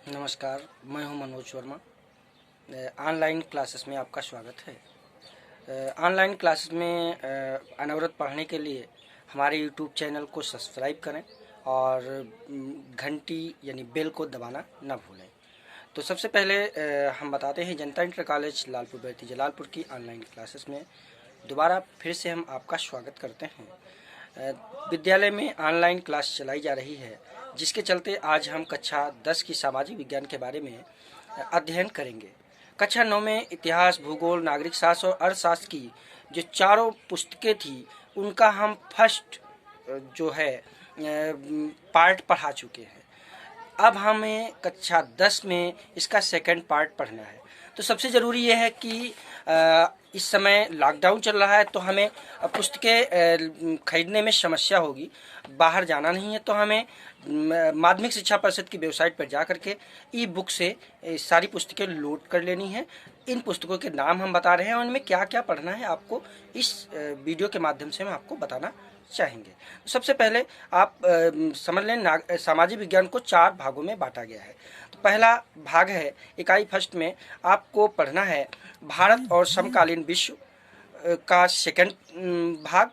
नमस्कार, मैं हूं मनोज वर्मा। ऑनलाइन क्लासेस में आपका स्वागत है। ऑनलाइन क्लासेस में अनवरत पढ़ने के लिए हमारे यूट्यूब चैनल को सब्सक्राइब करें और घंटी यानी बेल को दबाना न भूलें। तो सबसे पहले हम बताते हैं जनता इंटर कॉलेज लालपुर बैती जलालपुर की ऑनलाइन क्लासेस में दोबारा फिर से हम आपका स्वागत करते हैं। विद्यालय में ऑनलाइन क्लास चलाई जा रही है, जिसके चलते आज हम कक्षा 10 की सामाजिक विज्ञान के बारे में अध्ययन करेंगे। कक्षा 9 में इतिहास, भूगोल, नागरिक शास्त्र और अर्थशास्त्र की जो चारों पुस्तकें थी, उनका हम फर्स्ट जो है पार्ट पढ़ा चुके हैं। अब हमें कक्षा 10 में इसका सेकंड पार्ट पढ़ना है। तो सबसे ज़रूरी यह है कि इस समय लॉकडाउन चल रहा है, तो हमें पुस्तकें खरीदने में समस्या होगी। बाहर जाना नहीं है, तो हमें माध्यमिक शिक्षा परिषद की वेबसाइट पर जा करके ई बुक से सारी पुस्तकें लोड कर लेनी है। इन पुस्तकों के नाम हम बता रहे हैं और इनमें क्या क्या पढ़ना है, आपको इस वीडियो के माध्यम से हम आपको बताना चाहेंगे। सबसे पहले आप समझ लें, सामाजिक विज्ञान को 4 भागों में बांटा गया है। तो पहला भाग है, इकाई फर्स्ट में आपको पढ़ना है भारत और समकालीन विश्व का सेकंड भाग।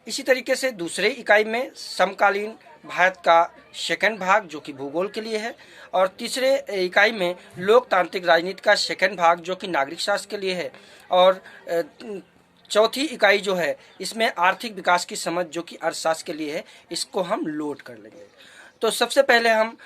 इसी तरीके से दूसरे इकाई में समकालीन भारत का सेकंड भाग जो कि भूगोल के लिए है, और तीसरे इकाई में लोकतांत्रिक राजनीति का सेकंड भाग जो कि नागरिक शास्त्र के लिए है, और चौथी इकाई जो है इसमें आर्थिक विकास की समझ जो कि अर्थशास्त्र के लिए है, इसको हम लोड कर लेंगे। तो सबसे पहले हम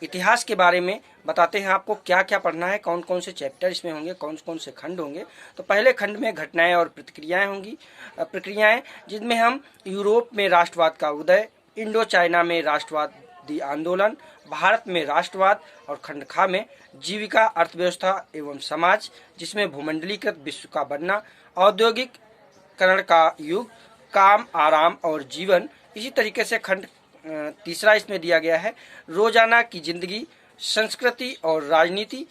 इतिहास के बारे में बताते हैं आपको क्या क्या पढ़ना है, कौन कौन से चैप्टर इसमें होंगे, कौन कौन से खंड होंगे। तो पहले खंड में घटनाएं और प्रतिक्रियाएं होंगी, प्रक्रियाएं, जिनमें हम यूरोप में राष्ट्रवाद का उदय, इंडो चाइना में राष्ट्रवादी आंदोलन, भारत में राष्ट्रवाद, और खंड खा में जीविका, अर्थव्यवस्था एवं समाज, जिसमें भूमंडलीकृत विश्व का बनना, औद्योगिकरण का युग, काम, आराम और जीवन। इसी तरीके से खंड तीसरा इसमें दिया गया है रोजाना की जिंदगी, संस्कृति और राजनीति,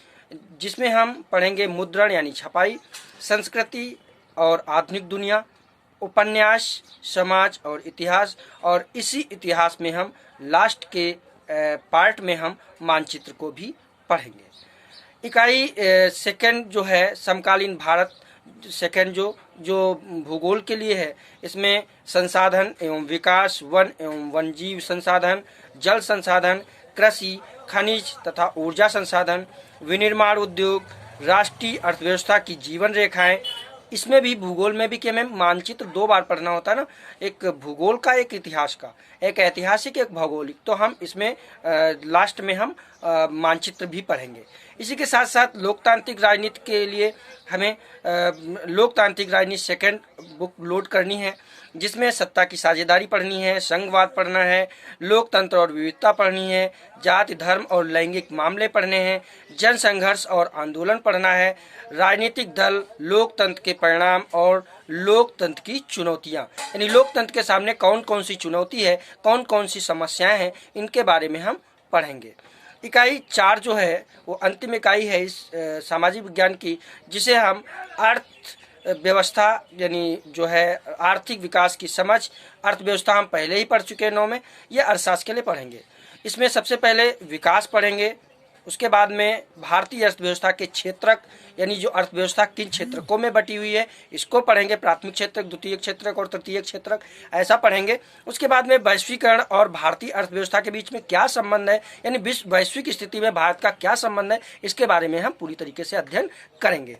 जिसमें हम पढ़ेंगे मुद्रण यानी छपाई, संस्कृति और आधुनिक दुनिया, उपन्यास, समाज और इतिहास, और इसी इतिहास में हम लास्ट के पार्ट में हम मानचित्र को भी पढ़ेंगे। इकाई सेकंड जो है समकालीन भारत सेकंड जो भूगोल के लिए है, इसमें संसाधन एवं विकास, वन एवं वन्यजीव संसाधन, जल संसाधन, कृषि, खनिज तथा ऊर्जा संसाधन, विनिर्माण उद्योग, राष्ट्रीय अर्थव्यवस्था की जीवन रेखाएं। इसमें भी भूगोल में भी कि हमें मानचित्र 2 बार पढ़ना होता है ना, एक भूगोल का, एक इतिहास का, एक ऐतिहासिक, एक भौगोलिक। तो हम इसमें लास्ट में हम मानचित्र भी पढ़ेंगे। इसी के साथ साथ लोकतांत्रिक राजनीति के लिए हमें लोकतांत्रिक राजनीति सेकंड बुक लोड करनी है, जिसमें सत्ता की साझेदारी पढ़नी है, संघवाद पढ़ना है, लोकतंत्र और विविधता पढ़नी है, जाति, धर्म और लैंगिक मामले पढ़ने हैं, जन संघर्ष और आंदोलन पढ़ना है, राजनीतिक दल, लोकतंत्र के परिणाम और लोकतंत्र की चुनौतियां, यानी लोकतंत्र के सामने कौन कौन सी चुनौती है, कौन कौन सी समस्याएं हैं, इनके बारे में हम पढ़ेंगे। इकाई 4 जो है वो अंतिम इकाई है इस सामाजिक विज्ञान की, जिसे हम अर्थव्यवस्था यानी जो है आर्थिक विकास की समझ, अर्थव्यवस्था हम पहले ही पढ़ चुके हैं 9 में, ये अर्थशास्त्र के लिए पढ़ेंगे। इसमें सबसे पहले विकास पढ़ेंगे, उसके बाद में भारतीय अर्थव्यवस्था के क्षेत्रक यानी जो अर्थव्यवस्था किन क्षेत्रकों में बटी हुई है, इसको पढ़ेंगे, प्राथमिक क्षेत्रक, द्वितीय क्षेत्रक और तृतीय क्षेत्रक, ऐसा पढ़ेंगे। उसके बाद में वैश्वीकरण और भारतीय अर्थव्यवस्था के बीच में क्या संबंध है, यानी वैश्विक स्थिति में भारत का क्या संबंध है, इसके बारे में हम पूरी तरीके से अध्ययन करेंगे।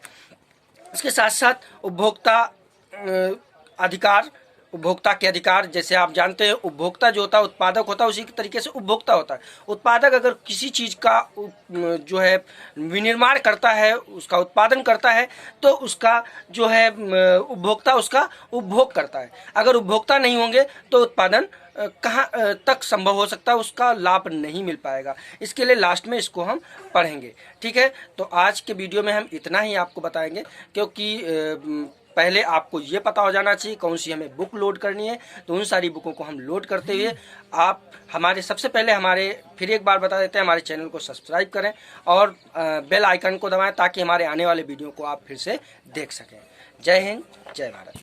इसके साथ साथ उपभोक्ता अधिकार, उपभोक्ता के अधिकार, जैसे आप जानते हैं उपभोक्ता जो होता है उत्पादक होता है, उसी तरीके से उपभोक्ता होता है। उत्पादक अगर किसी चीज़ का जो है विनिर्माण करता है, उसका उत्पादन करता है, तो उसका जो है उपभोक्ता उसका उपभोग करता है। अगर उपभोक्ता नहीं होंगे तो उत्पादन कहाँ तक संभव हो सकता है, उसका लाभ नहीं मिल पाएगा। इसके लिए लास्ट में इसको हम पढ़ेंगे, ठीक है। तो आज के वीडियो में हम इतना ही आपको बताएंगे, क्योंकि पहले आपको ये पता हो जाना चाहिए कौन सी हमें बुक लोड करनी है। तो उन सारी बुकों को हम लोड करते हुए आप सबसे पहले फिर एक बार बता देते हैं, हमारे चैनल को सब्सक्राइब करें और बेल आइकन को दबाएं, ताकि हमारे आने वाले वीडियो को आप फिर से देख सकें। जय हिंद, जय भारत।